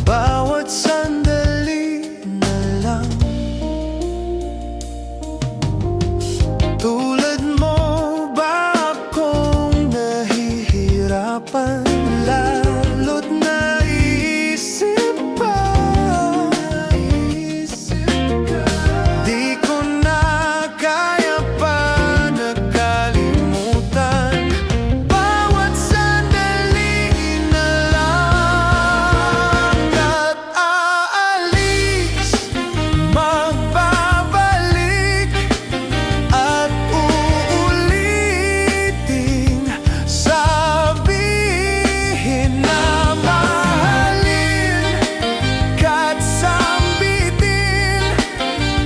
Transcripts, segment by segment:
bawat sandali na lang. Tulad mo ba akong nahihirapan, lalo't naisip pa. Di ko na kaya pa nakalimutan bawat sandali na lang. At aalis, magbabalik, at uulitin, sabihin na mahalin, kahit sambitin,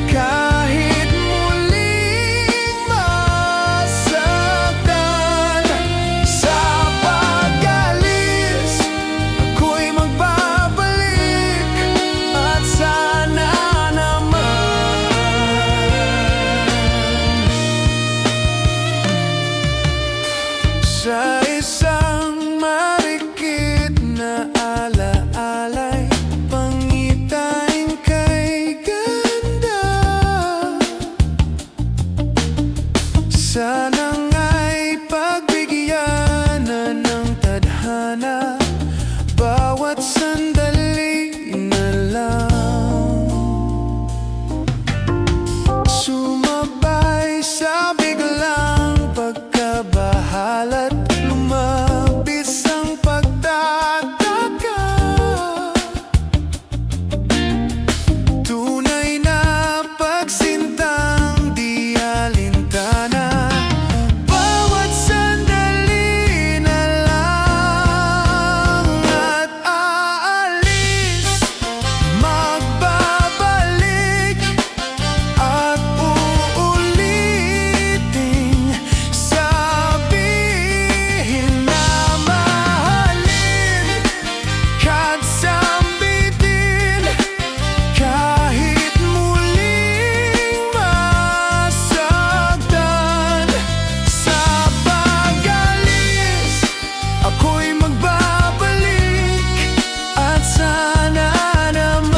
kahit muling masaktan. Sa pag-alis, ako'y magbabalik, at sana naman sa isang marikit na alaalay, pangitain kay ganda. Sana nga'y pagbigyan na ng tadhana bawat sandali na lang. Sumabay sa biglang pagkabahala't lumabis ang pagtataka. Tunay na pagsintang di alintana, bawat sandali na lang. At aalis, magbabalik, at uulitin, sabihin na mahalin, kahit sambitin, kahit muling masaktan. Sa pag-alis, ako'y magbabalik, at sana naman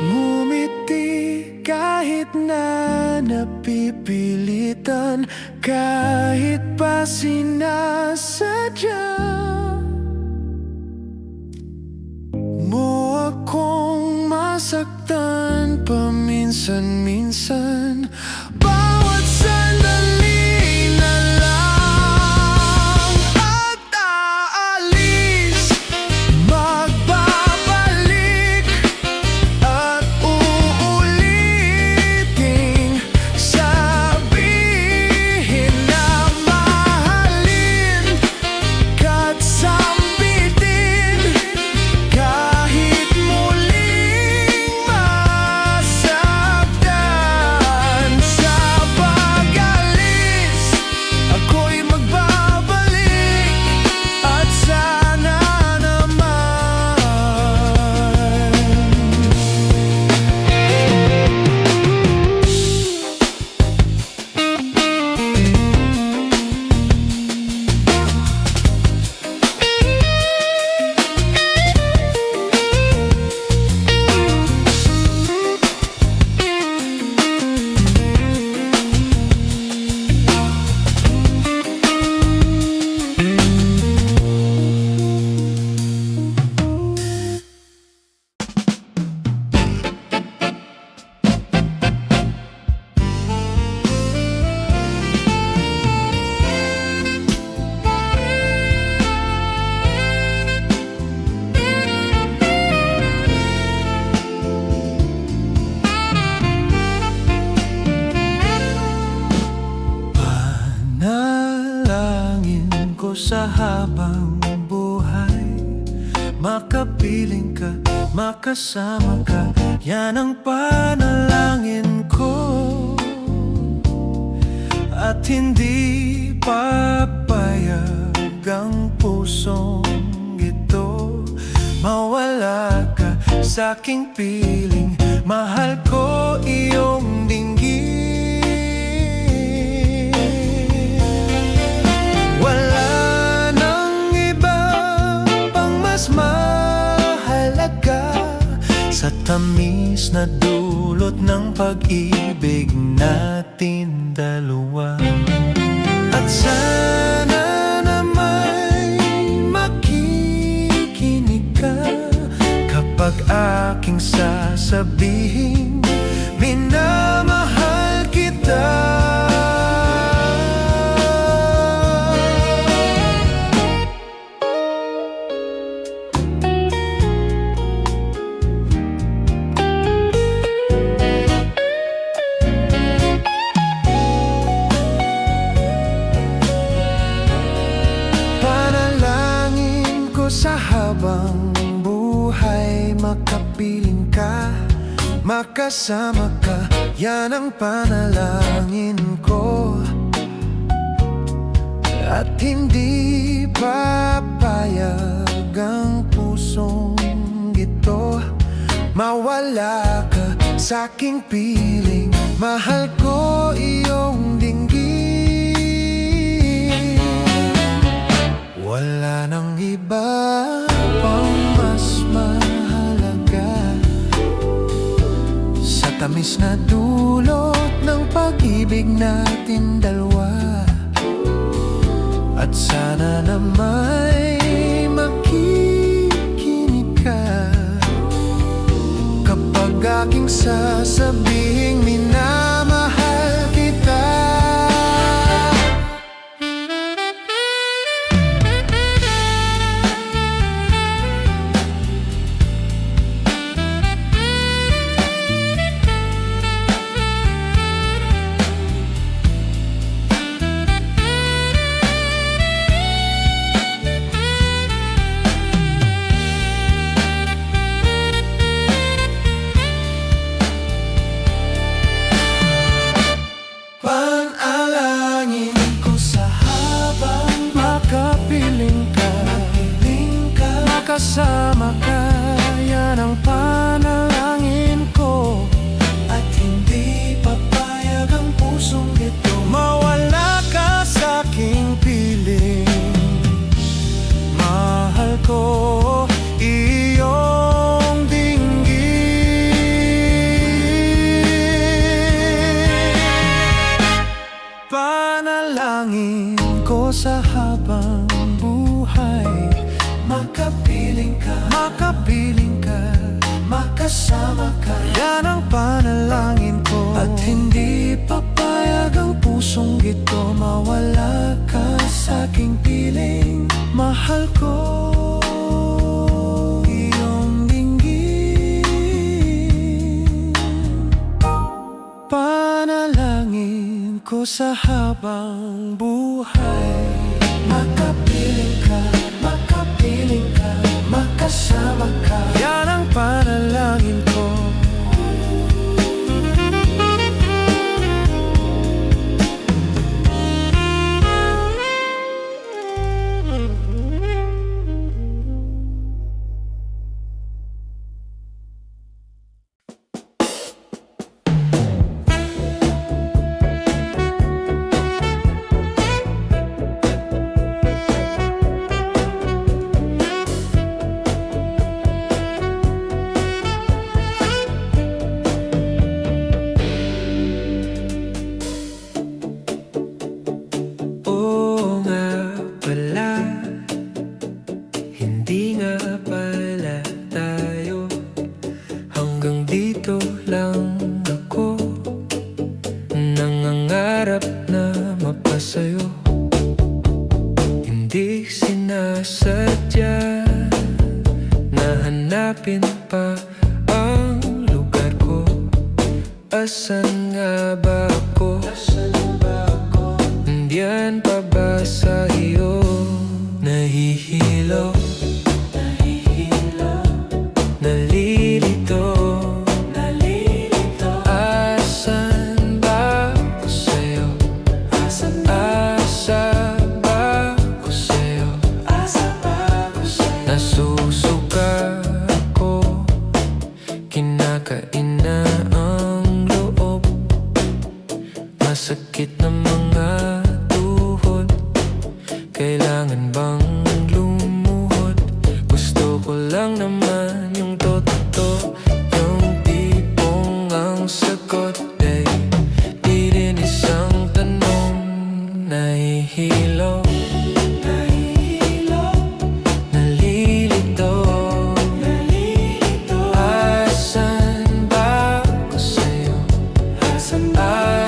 ngumiti kahit na napipilitan, kahit pa sinasadya mo akong masaktan paminsan-minsan. Bawat sandali na lang. At aalis, magbabalik, at uulitin, sabihin na mahalin, kahit sambitin, kahit muling masaktan. Sa pag-alis, ako'y magbabalik, at sana naman sa habang buhay, makapiling ka, makasama ka. Yan ang panalangin ko. At hindi papayag ang pusong ito mawala ka sa aking piling. Mahal ko iyong dinggin. Wala nang iba pang mas mahalaga sa tamis na dulot ng pag-ibig natin dalawa. At sana na may makikinig ka kapag aking sasabihin minamahal kita. Sa habang buhay, makapiling ka, makasama ka. Yan ang panalangin ko. At hindi papayag ang pusong ito mawala ka sa aking piling. Mahal ko iyong dinggin. Wala nang iba pang mas mahalaga sa tamis na dulot ng pag-ibig natin dalawa. At sana na may makikinig ka kapag aking sasabihing minamahal kita. Kasama ka, yan ang panalangin ko. At hindi papayag ang pusong ito mawala ka sa aking piling. Mahal ko iyong dinggin. Panalangin ko sa habang buhay, makapiling ka, makasama ka. Yan ang panalangin ko. At hindi papayag ang pusong ito mawala ka sa aking piling. Mahal ko iyong dinggin. Panalangin ko sa habang buhay, makapiling ka, makasama ka. Yan ang panalangin ko. sa'yo. Hindi sinasadya na hanapin pa ang lugar ko. Asan nga ba ako? Nandiyan pa ba sa iyo? Nahihilo Nagkakaina ang loob, masakit na mga tuhod. Kailangan bang lumuhod? Gusto ko lang naman yung totoo, yung tipong ang sagot ay di rin isang tanong. Nahihilo, nalilito, asan ba ako sa'yo? Asan ba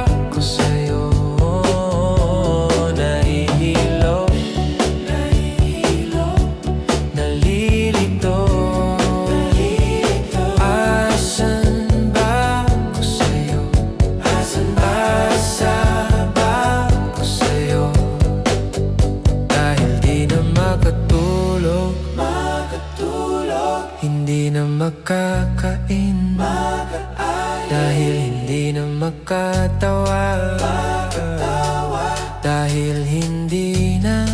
ako sa'yo? Nahihilo, nalilito, asan ba ako sa'yo? Asan ba ako sa'yo? Dahil di na makatulog, hindi na makakain, dahil hindi na makatawa, dahil hindi na.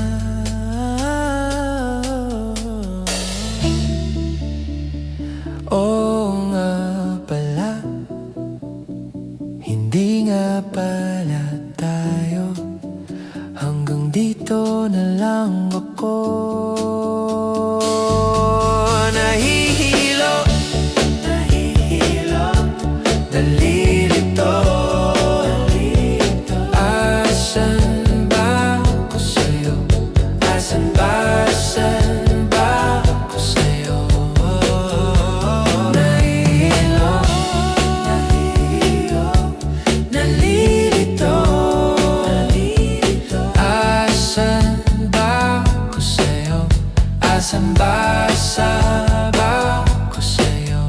Oo nga pala, hindi nga pala tayo. Hanggang dito na lang ako. Nahihilo, nalilito, asan ba ako sa'yo? Asan ba ako sa'yo? Nahihilo, nalilito, asan ba ako sa'yo? Asan ba ako sa'yo?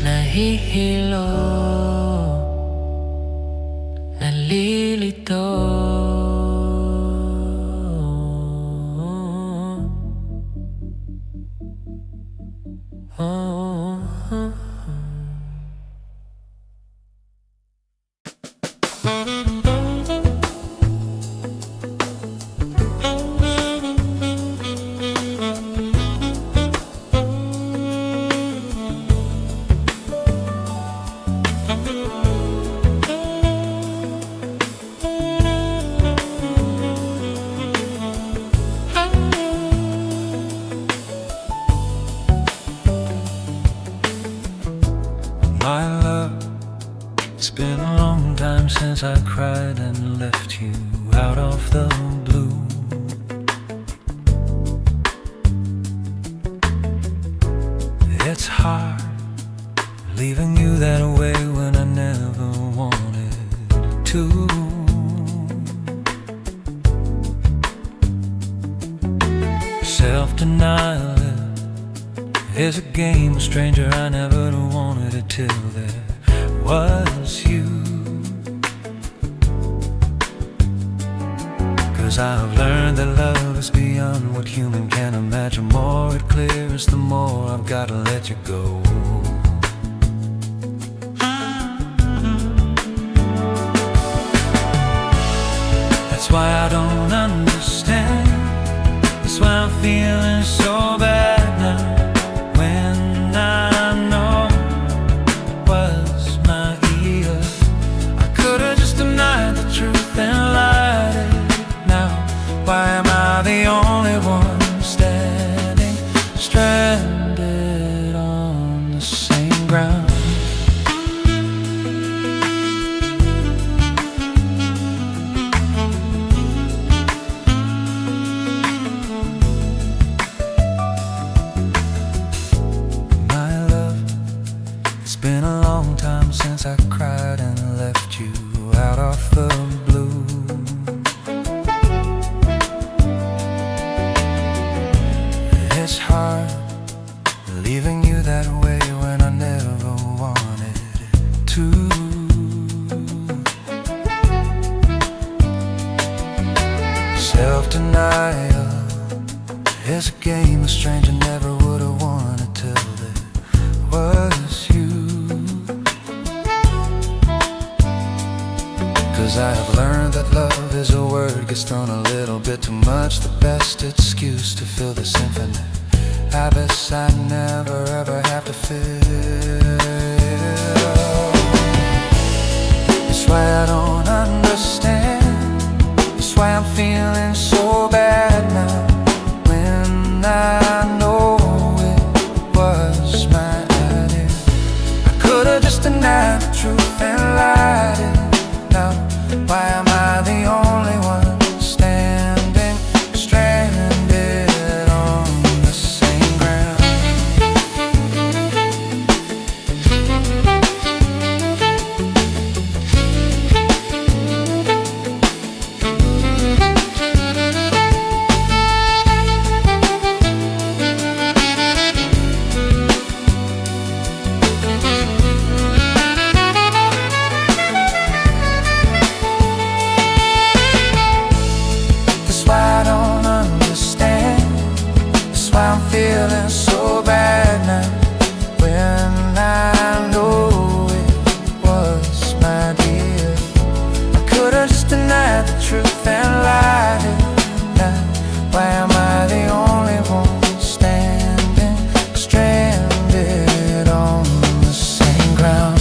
Nahihilo, nahihilo, nalilito, My love, it's been a long time since I cried and left you out of the blue. It's hard leaving you that way when I never wanted to. Self-denial is a game, stranger, I never wanted it till there was you. 'Cause I've learned that love is beyond what human can imagine. More it clears, the more I've gotta let you go. That's why I don't understand. That's why I'm feeling so bad now. When I know was my ear, I could've just denied the truth and lied it now. Why am I the only one standing stranded on the same ground? Been a long time since I cried and left you out of the blue. as a game, a stranger never would have wanted till there was you. 'Cause I have learned that love is a word gets thrown a little bit too much, the best excuse to fill this infinite abyss I never ever have to fill. That's why I don't understand. That's why I'm feeling so bad now, when I know it was my idea. I could've just denied the truth and lied it. Now, why am I the only one standing stranded on the same ground? I'm feeling so bad now, when I know it was my dear. I could've just denied the truth and lied it. Now, why am I the only one standing stranded on the same ground?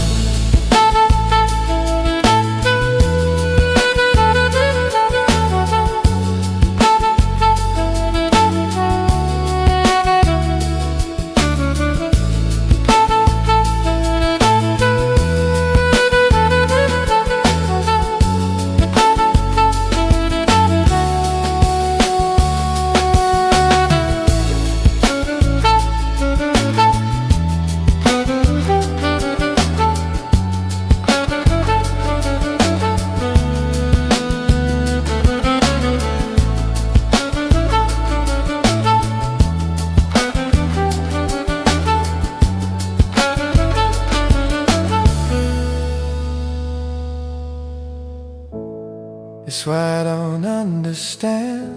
It's why I don't understand.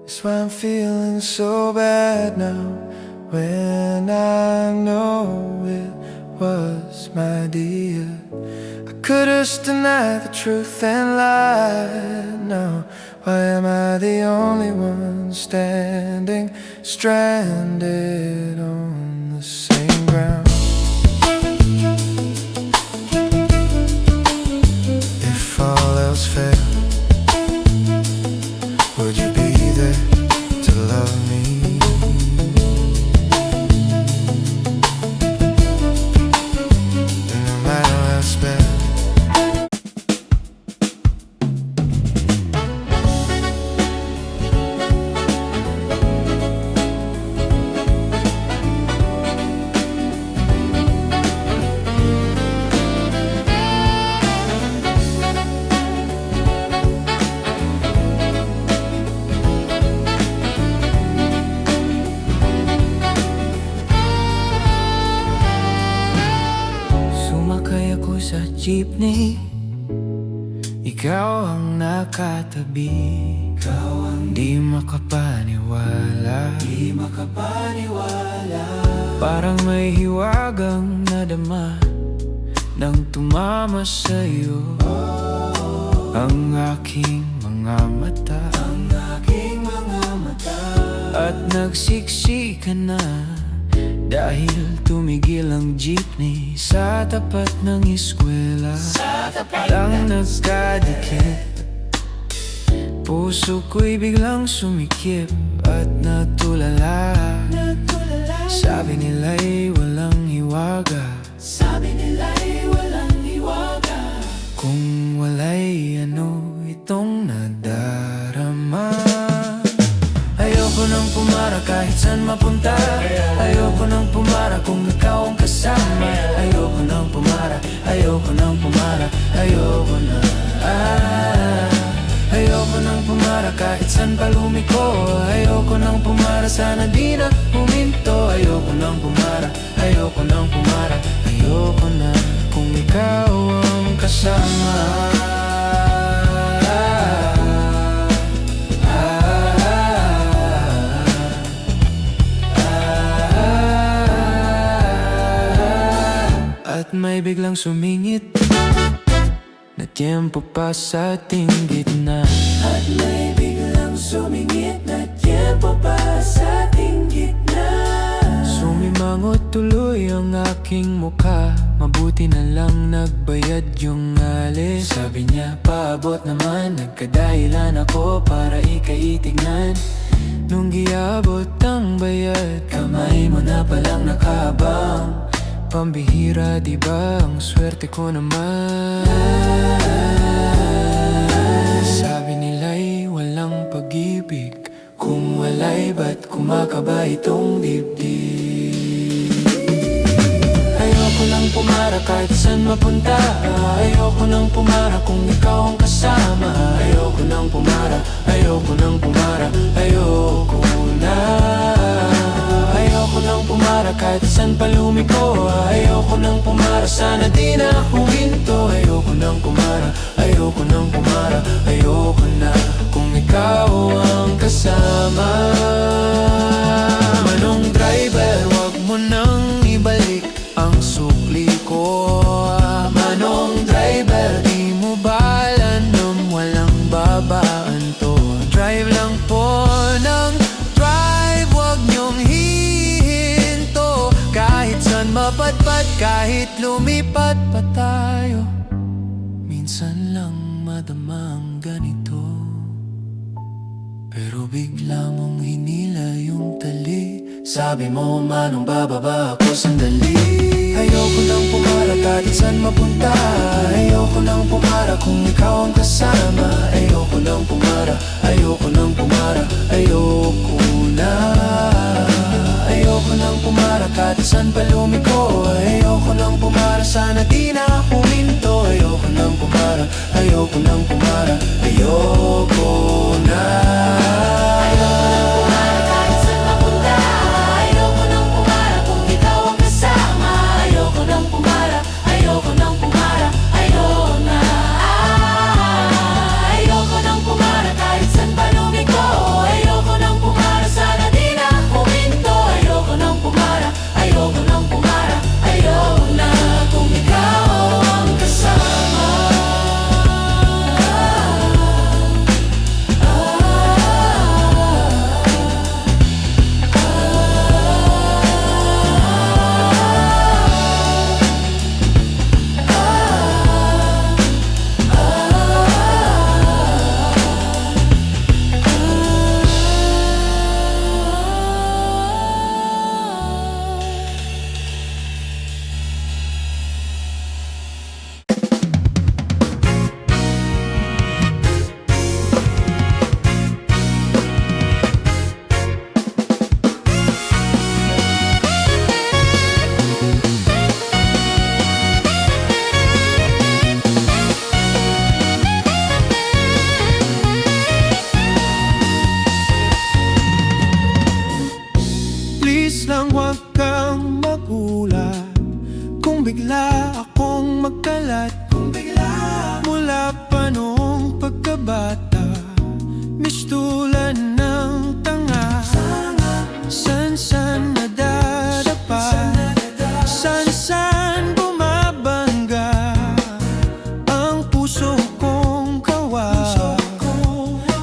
It's why I'm feeling so bad now, when I know it was my dear. I could've just denied the truth and lied. Now, why am I the only one standing stranded on the same ground? If all else fails, would you be there to love me? And no matter how spent, sa jeepney, ikaw ang nakatabi. Ikaw ang di makapaniwala, di makapaniwala. Parang may hiwagang nadama nang tumama sa'yo ang aking mga mata, ang aking mga mata. At nagsiksi ka na dahil tumigil ang jeepney sa tapat ng eskwela. Lang nagkadikit, puso ko'y biglang sumikip at natulala. Sabi nila'y walang hiwaga, sabi nila'y walang hiwaga, kung wala'y ano itong nadarama. Ayoko nang pumara kahit saan mapunta. Ayoko nang pumara kung ikaw ang kasama. Ayoko nang pumara, ayoko nang pumara, ayoko na. Ayoko nang pumara kahit saan pa lumiko. Ayoko nang pumara, sana di na huminto. Ayoko nang pumara, ayoko nang pumara, ayoko na kung ikaw ang kasama. At may biglang sumingit na tiyempo pa sa ating gitna. At may biglang sumingit na tiyempo pa sa ating gitna. Sumimangot tuloy ang aking mukha, mabuti na lang nagbayad yung alis. Sabi niya, paabot naman, nagkadahilan ako para ika'y tignan. Nung giabot ang bayad, kamay mo na palang nakabang. Pambihira, diba? Ang swerte ko naman. Sabi nila'y walang pag-ibig, kung wala'y ba't kumakaba itong dibdib. Ayoko nang pumara kahit saan mapunta. Ayoko nang pumara kung ikaw ang kasama. Ayoko nang pumara, ayoko nang pumara, ayoko na. Ayoko nang pumara kahit saan pa lumiko. Ayoko nang pumara, sana di na huminto. Ayoko nang pumara, ayoko nang pumara, ayoko na kung ikaw ang kasama. Manong driver, wag mo nang ibalik ang sukli ko. Manong driver, di mo ba alam walang babaan to? Drive lang po ng drive, wag niyong hihinto. Kahit saan mapadpad, kahit lumipat pa tayo, minsan lang madama ang ganito. Pero bigla mong hinila yung tali. Sabi mo, manong bababa ako sandali. Ayoko nang pumara kahit saan mapunta. Ayoko nang pumara kung ikaw ang kasama. Ayoko nang pumara, ayoko nang pumara, ayoko na. Ayoko nang pumara kahit saan pa lumiko. Ayoko nang pumara, sana di na huminto. Ayoko nang pumara, ayoko nang pumara, ayoko na. Lang huwag kang magulat kung bigla akong magkalat. Kung bigla mula pa nung pagkabata, mistulan ng tanga. San-san nadadapa, san-san bumabangga ang puso kong kawa.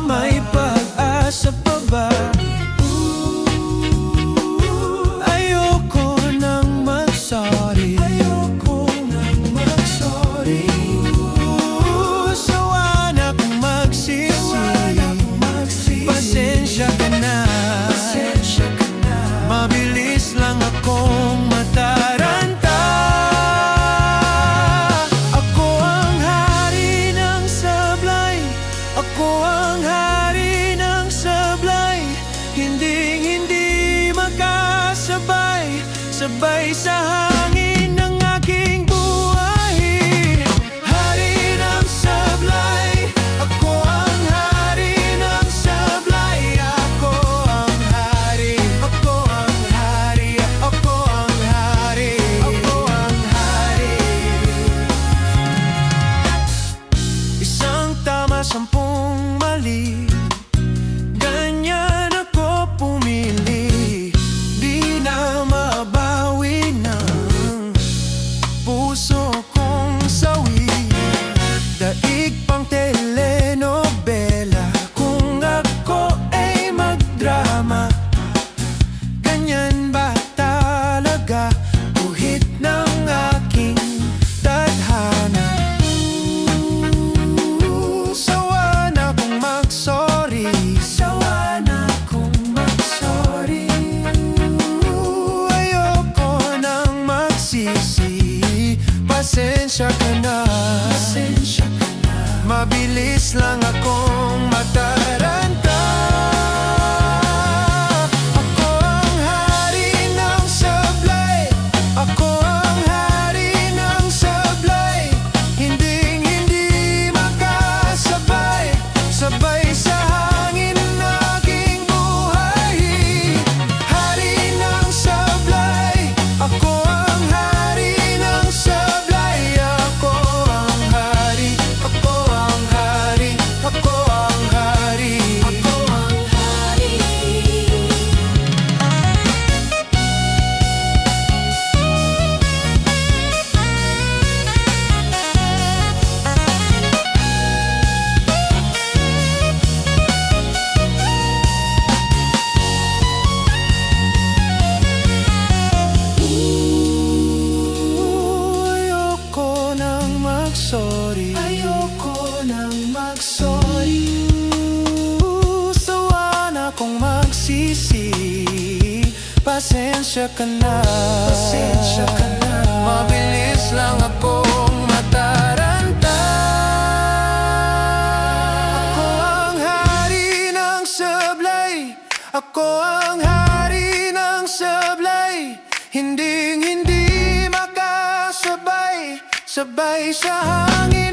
May pag-asa pa ba? Pasensya pagsisisi. Pasensya ka na, pasensya ka na. Mabilis lang akong mataranta. Ako ang hari ng sablay, ako ang hari ng sablay. Hindi makasabay, sabay sa hangin.